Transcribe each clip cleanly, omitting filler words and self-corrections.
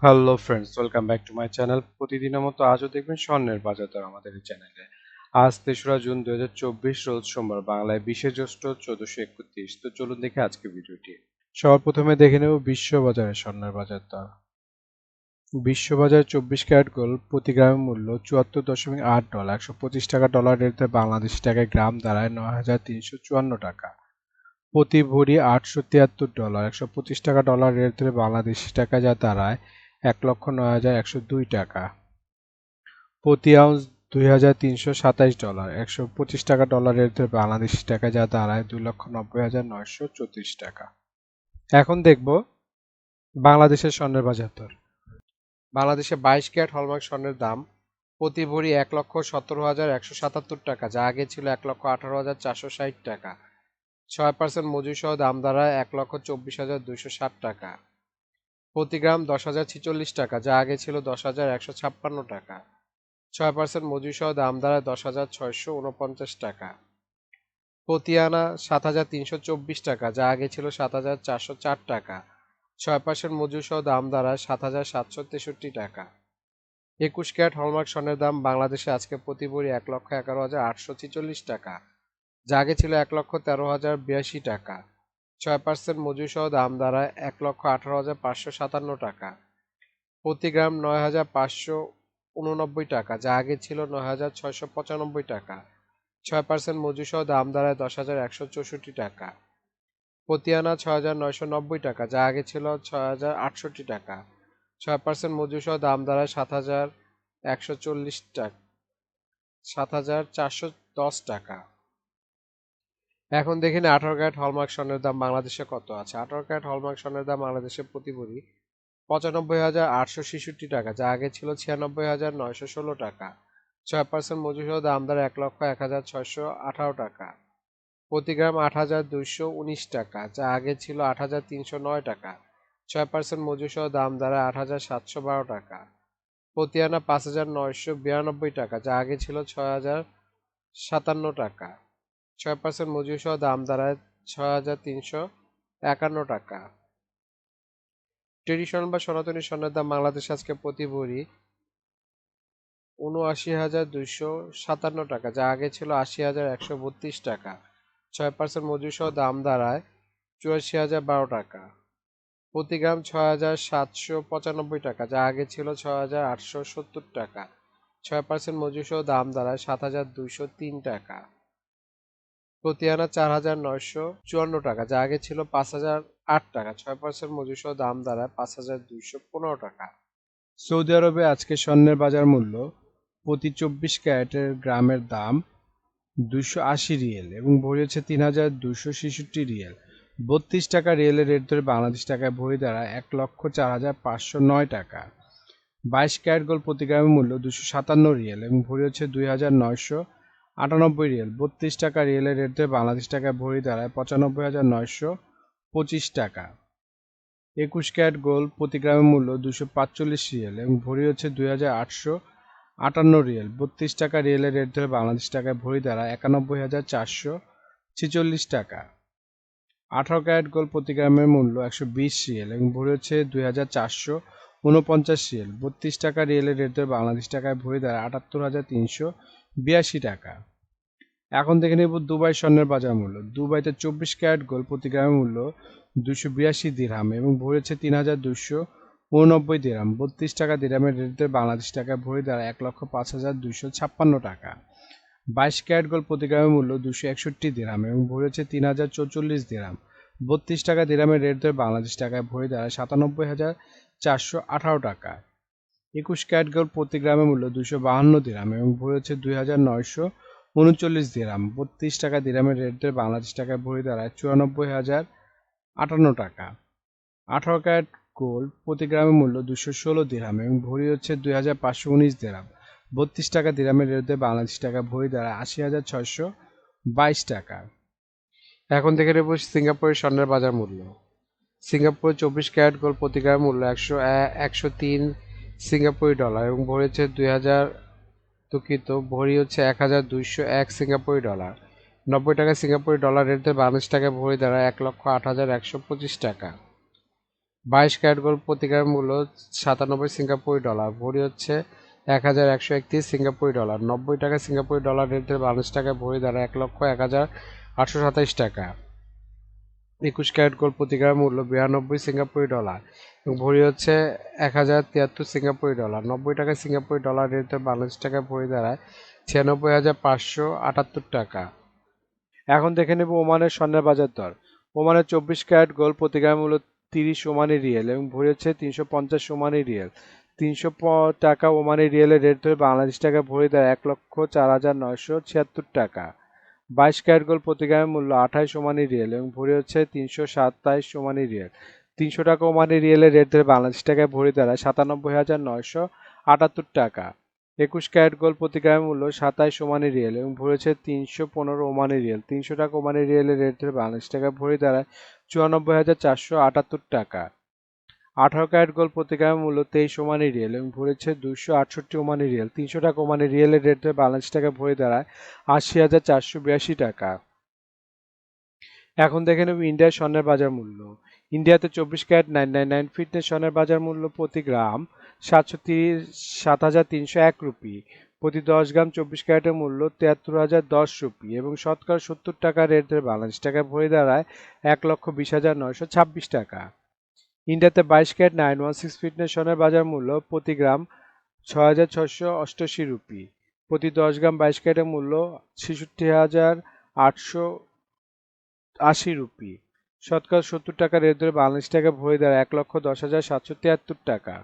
Hello friends, welcome back to my channel. প্রতিদিনের মতো আজও দেখবেন স্বর্ণের বাজার দর আমাদের এই চ্যানেলে। আজ 3রা জুন 2024, রোজ সোমবার, বাংলায় 20শে জ্যৈষ্ঠ 1431। তো চলুন দেখে আজকে ভিডিওটি। সবার প্রথমে দেখে নেব বিশ্ব বাজারে স্বর্ণের বাজার দর। বিশ্ববাজারে 24 ক্যারেট গোল্ড প্রতি গ্রামের মূল্য $74.8, 125 টাকা ডলার রেটে বাংলাদেশি টাকায় গ্রাম দাঁড়ায় 9,354 টাকা। প্রতি ভরি $873, 125 টাকা ডলার রেট ধরে বাংলাদেশি টাকা যা দাঁড়ায় 1,09,102 টাকা। প্রতি আউন্স $2,327, 125 টাকা ডলার রেট ধরে বাংলাদেশি টাকা যা দাঁড়ায় 2,90,934 টাকা। এখন দেখব বাংলাদেশের স্বর্ণের বাজার দর। বাংলাদেশে 22 ক্যারেট হলমার্ক স্বর্ণের দাম প্রতি ভরি 1,17,177 টাকা, যা আগে ছিল 1,18,460 টাকা। 6% মজুরি সহ দাম দাঁড়ায় 1,24,260 টাকা। প্রতি গ্রাম 10,046 টাকা, যা আগে ছিল 10,156 টাকা। 6% মজুরি সহ দাম দাঁড়ায় 10,649 টাকা। প্রতি আনা 7,324 টাকা, যা আগে ছিল 7,404 টাকা। 6% মজুরি সহ দাম দাঁড়ায় 7,763 টাকা। 21 ক্যারেট হলমার্ক স্বর্ণের দাম বাংলাদেশে আজকে প্রতি ভরি 1,11,846 টাকা, যা আগে ছিল 1,13,082 টাকা। 6% মজুরি সহ দাম দাঁড়ায় 1,18,557 টাকা। প্রতি গ্রাম 9,589 টাকা, যা আগে ছিল 9,695 টাকা। 6% মজুরি সহ দাম দাঁড়ায় 10,164 টাকা। প্রতি আনা 6,990 টাকা, যা আগে ছিল 6,068 টাকা। 6% মজুরি সহ দাম দাঁড়ায় 7,140 টাকা, 7,410 টাকা। এখন দেখি না 18 ক্যারেট হলমার্ক স্বর্ণের দাম বাংলাদেশে কত আছে। 18 ক্যারেট হলমার্ক স্বর্ণের দাম বাংলাদেশে প্রতি ভরি 95,866 টাকা, যা আগে ছিল 96,916 টাকা। 6% মজুরি সহ দাম দাঁড়ায় 1,01,618 টাকা। প্রতি গ্রাম 8,219 টাকা, যা আগে ছিল 8,309 টাকা। 6% মজুরি সহ দাম দাঁড়ায় 8,712 টাকা। প্রতি আনা 5,992 টাকা, যা আগে ছিল 6,057 টাকা। 6% মজুরি সহ দাম দাঁড়ায় 6,351 টাকা। ট্রেডিশনাল বা সনাতনী স্বর্ণের দাম বাংলাদেশে আজকে প্রতি ভরি 79,257 টাকা, যা আগে ছিল 80,132 টাকা। 6% মজুরি সহ দাম দাঁড়ায় 84,012 টাকা। প্রতি গ্রাম 6,795 টাকা, যা আগে ছিল 6,870 টাকা। 6% মজুরি সহ দাম দাঁড়ায় 7,203 টাকা। প্রতি আনা 4,954 টাকা, যা আগে ছিল 5,008 টাকা। 6% মজুরি সহ দাম দাঁড়ায় 5,215 টাকা। সৌদি আরবে আজকে স্বর্ণের বাজার মূল্য প্রতি 24 ক্যারেটের গ্রামের দাম 280 রিয়েল এবং ভরি হচ্ছে 3,266 রিয়েল। 32 টাকা রিয়েলের রেট ধরে বাংলাদেশ টাকায় ভরি দাঁড়ায় 1,04,509 টাকা। 22 ক্যারেট গোল্ড প্রতি গ্রামের মূল্য 257 রিয়েল এবং ভরি হচ্ছে 2,998 রিয়েল। 32 টাকা রিয়েলের রেট ধরে বাংলাদেশ টাকায় ভরি দাঁড়ায় 95,925 টাকা। 21 ক্যারেট গোল্ড প্রতি গ্রামের মূল্য 245 রিয়েল এবং ভরি হচ্ছে 2,858 রিয়েল। 32 টাকা রিয়েলের রেট ধরে বাংলাদেশ টাকায় ভরি দাঁড়ায় 91,446 টাকা। 18 ক্যারেট গোল্ড প্রতি গ্রামের মূল্য 120 রিয়েল এবং ভরি হচ্ছে 2,449 রিয়েল। 32 টাকা রিয়েলের রেট ধরে বাংলাদেশ টাকায় ভরি দাঁড়ায় 78,382 টাকা। এখন দেখে নেব দুবাই স্বর্ণের বাজার মূল্য। দুবাইতে 24 ক্যারেট গোল্ড প্রতি গ্রামের মূল্য 282 দিরহাম এবং ভরি হচ্ছে 3,289 দিরহাম। 32 টাকা দিরহামের রেট ধরে বাংলাদেশ টাকায় ভরি দাঁড়ায় 1,05,256 টাকা। 22 ক্যারেট গোল্ড প্রতি গ্রামের মূল্য 261 দিরহাম এবং ভরি হচ্ছে 3,044 দিরহাম। 32 টাকা দিরহামের রেট ধরে বাংলাদেশ টাকায় ভরি দাঁড়ায় 97,418 টাকা। 21 ক্যারেট গোল্ড প্রতি গ্রামের মূল্য 252 দিরহাম এবং ভরি হচ্ছে 2,939 দিরহাম। 32 টাকা দিরহামের রেট ধরে বাংলাদেশ টাকায় ভরি দাঁড়ায় 94,058 টাকা। 18 ক্যারেট গোল্ড প্রতি গ্রামের মূল্য 216 দিরহাম এবং ভরি হচ্ছে 2,519 দিরহাম। 32 টাকা দিরহামের রেট ধরে বাংলাদেশ টাকায় ভরি দাঁড়ায় 80,622 টাকা। এখন দেখে নেব সিঙ্গাপুরের স্বর্ণের বাজার মূল্য। সিঙ্গাপুরে 24 ক্যারেট গোল্ড প্রতি গ্রামের মূল্য 103 সিঙ্গাপুরি ডলার এবং ভরি হচ্ছে 1,201 সিঙ্গাপুরি ডলার। 90 টাকা সিঙ্গাপুরি ডলার রেট ধরে বাংলাদেশ টাকায় ভরি দাঁড়ায় 1,08,125 টাকা। 22 ক্যারেট গোল্ড প্রতি গ্রাম মূল্য 97 সিঙ্গাপুরি ডলার, ভরি হচ্ছে 1131 সিঙ্গাপুরি ডলার। 90 টাকা সিঙ্গাপুরি ডলার রেট ধরে 22 টাকায় ভরি দ্বারা 1,01,827 টাকা। 21 ক্যারেট গোল্ড প্রতি গ্রাম মূল্য 92 সিঙ্গাপুরি ডলার এবং ভরি হচ্ছে 1073 সিঙ্গাপুরি ডলার। 90 টাকা সিঙ্গাপুরি ডলার রেট ধরে 22 টাকায় ভরি দাঁড়ায় 96,578 টাকা। এখন দেখে নেব ওমানের স্বর্ণের বাজার দর। ওমানের 24 ক্যারেট গোল্ড প্রতি গ্রাম মূল্য 30 ওমানি রিয়েল এবং ভরি হচ্ছে 350 ওমানি রিয়েল। 300 টাকা ওমানি রিয়েলের রেট ধরে বাংলাদেশ টাকা ভরি দেয় 1,04,976 টাকা। 22 ক্যারেট গোল্ড প্রতি গ্রামের মূল্য 28 ওমানি রিয়েল এবং ভরি হচ্ছে 327 ওমানি রিয়েল। 300 টাকা ওমানি রিয়েলের রেট ধরে বাংলাদেশ টাকায় ভরি দাঁড়ায় 97,978 টাকা। 21 ক্যারেট গোল্ড প্রতি গ্রামের মূল্য 27 ওমানি রিয়েল এবং ভরি হচ্ছে 315 ওমানি রিয়েল। 300 টাকা ওমানি রিয়েলের রেট ধরে বাংলাদেশ টাকায় ভরি দাঁড়ায় 94,478 টাকা। 18 ক্যারেট গোল্ড প্রতি গ্রামের মূল্য 23 ওমানি রিয়েল এবং ভরি হচ্ছে 268 ওমানি রিয়েল। 300 টাকা ওমানি রিয়েলের রেট ধরে বাংলাদেশ টাকায় ভরি দাঁড়ায় 80,482 টাকা। এখন দেখে নেব ইন্ডিয়ার স্বর্ণের বাজার মূল্য। ইন্ডিয়াতে 24 ক্যারেট 999 ফিটনেস স্বর্ণের বাজার মূল্য প্রতি গ্রাম 7,301 রুপি। প্রতি 10 গ্রাম 24 ক্যারেটের মূল্য 73,010 রুপি এবং শতকরা 70 টাকা রেট ধরে বাংলাদেশ টাকায় ভরি দাঁড়ায় 1,20,926 টাকা। ইন্ডিয়াতে 22 ক্যারেট 916 ফিটনেস স্বর্ণের বাজার মূল্য প্রতি গ্রাম 6,688 রুপি। প্রতি 10 গ্রাম 22 ক্যারেটের মূল্য 66,880 রুপি। শতকরা 70 টাকা রেট ধরে বাংলাদেশ টাকা ভরি দাঁড়ায় 1,10,773 টাকা।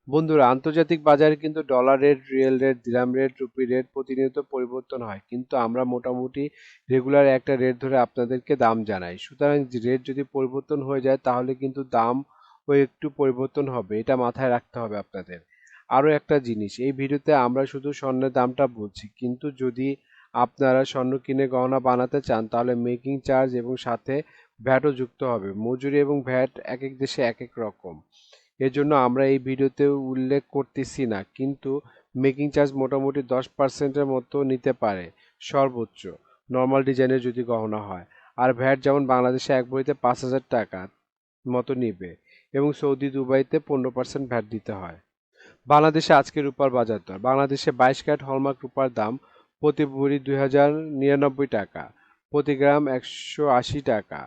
বন্ধুরা, আন্তর্জাতিক বাজারে কিন্তু ডলার রেট, রিয়েল রেট, দিরহাম রেট, রুপি রেট প্রতিনিয়ত পরিবর্তন হয়, কিন্তু আমরা মোটামুটি রেগুলার একটা রেট ধরে আপনাদেরকে দাম জানাই। সুতরাং রেট যদি পরিবর্তন হয়ে যায় তাহলে কিন্তু দাম একটু পরিবর্তন হবে, এটা মাথায় রাখতে হবে আপনাদের। আরও একটা জিনিস, এই ভিডিওতে আমরা শুধু স্বর্ণের দামটা বলছি, কিন্তু যদি আপনারা স্বর্ণ কিনে গহনা বানাতে চান তাহলে মেকিং চার্জ এবং সাথে ভ্যাটও যুক্ত হবে। মজুরি এবং ভ্যাট এক এক দেশে এক এক রকম, এজন্য আমরা এই ভিডিওতে উল্লেখ করতেছি না, কিন্তু মেকিং চার্জ মোটামুটি 10%-এর মতো নিতে পারে সর্বোচ্চ, নর্মাল ডিজাইনের যদি গহনা হয়। আর ভ্যাট যেমন বাংলাদেশে এক ভরিতে 5,000 টাকা মতো নিবে এবং সৌদি দুবাইতে 15% ভ্যাট দিতে হয়। বাংলাদেশে আজকে রূপার বাজার দর। বাংলাদেশে 22 ক্যারেট হলমার্ক রূপার দাম প্রতি ভরি 2,099 টাকা, প্রতি গ্রাম 180 টাকা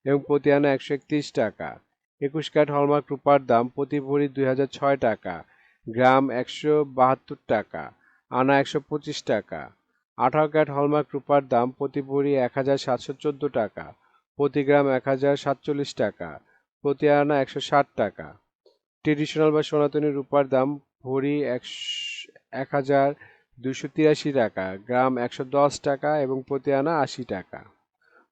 এবং প্রতি আনা 131 টাকা। 21 ক্যারেট হলমার্ক রূপার দাম প্রতি ভরি 2,006 টাকা, গ্রাম 172 টাকা, আনা 125 টাকা। 18 ক্যারেট হলমার্ক রূপার দাম প্রতি ভরি 1,714 টাকা, প্রতি গ্রাম 1,047 টাকা, প্রতি আনা 160 টাকা। ট্রেডিশনাল বা সনাতনী রূপার দাম ভরি 1,283 টাকা, গ্রাম 110 টাকা এবং প্রতি আনা 80 টাকা।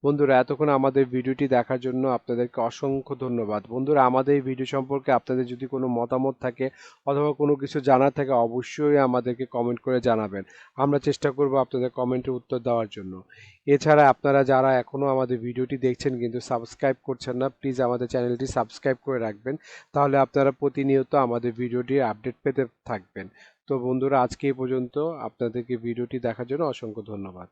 বন্ধুরা, এতক্ষণ আমাদের ভিডিওটি দেখার জন্য আপনাদেরকে অসংখ্য ধন্যবাদ। বন্ধুরা, আমাদের এই ভিডিও সম্পর্কে আপনাদের যদি কোনো মতামত থাকে অথবা কোনো কিছু জানার থাকে অবশ্যই আমাদেরকে কমেন্ট করে জানাবেন। আমরা চেষ্টা করব আপনাদের কমেন্টের উত্তর দেওয়ার জন্য। এছাড়া আপনারা যারা এখনও আমাদের ভিডিওটি দেখছেন কিন্তু সাবস্ক্রাইব করছেন না, প্লিজ আমাদের চ্যানেলটি সাবস্ক্রাইব করে রাখবেন, তাহলে আপনারা প্রতিনিয়ত আমাদের ভিডিওটির আপডেট পেতে থাকবেন। তো বন্ধুরা, আজকে এই পর্যন্ত। আপনাদেরকে ভিডিওটি দেখার জন্য অসংখ্য ধন্যবাদ।